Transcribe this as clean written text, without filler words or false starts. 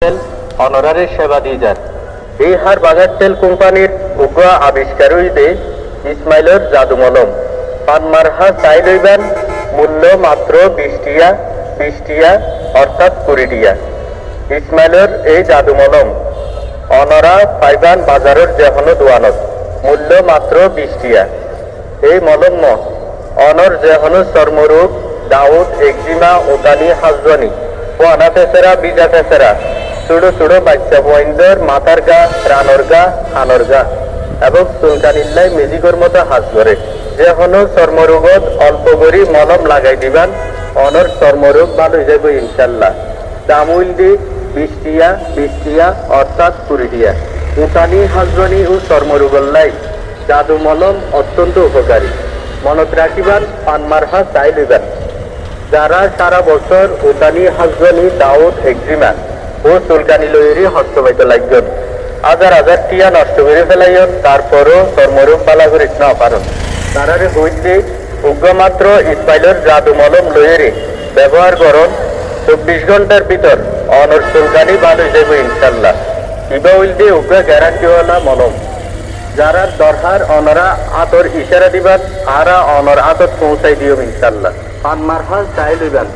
তেল অনারারি সেবা দিয়ে যান। এই হার বাজার তেল কোম্পানির উগ্র আবিষ্কার হইতে ইসমাইলের জাদু মলম পানমারহা চাই লইবেন মূল্য মাত্র 20 টিয়া অর্থাৎ 20 টিয়া। ইসমাইলের এই জাদু মলম অনরা পাইবান বাজারের যেহনো দোয়ানত মূল্য মাত্র 20 টিয়া। এই মলম অনর যেহনো চর্মরোগ দাউদ একজিমা উতানি হাজনি পোয়ানা পেসেরা বিজা পেসেরা ছোটো ছোটো বাচ্চা বইন্দের মাথার গা রানর গা হানর গা এবং চুলকানিল্লাই মেজিকর মতো হাত ধরে যেহনো চর্মরোগত অল্প করে মলম লাগাই দিবান অনর চর্মরোগ ভালো হয়ে যাবে ইনশাল্লাহ। দাম হইল দি 20 টিয়া অর্থাৎ 20 টিয়া। উতানি হাজনি ও চর্মরোগল্লাই জাদু মলম অত্যন্ত উপকারী। মনত রাখিবান পানমারহা চাই লইবেন। যারা সারা বছর উতানি হাজনি দাউদ একজিমা ও চুলকানি লইয়েরই হস্তবাইতে লাগবেন হাজার হাজার টিয়া নষ্ট করে ফেলাইন তারপরও চর্মরোগ পালা করিস না পারেন তারারে হইতে উগ্রমাত্র ইসমাইলের জাদু মলম লইয়েরই ব্যবহার করুন। 24 ঘন্টার ভিতর অনর চুলকানি ভালো হয়ে যাবে ইনশাল্লাহ। ইবা হইল দিয়ে উগ্র গ্যারান্টিওয়ালা মলম। যারা দরকার অনরা আতর ইশারা দিবান আরা অনর আতর পৌঁছাই দিও ইনশাল্লাহ। পানমারহা চাই লইবেন।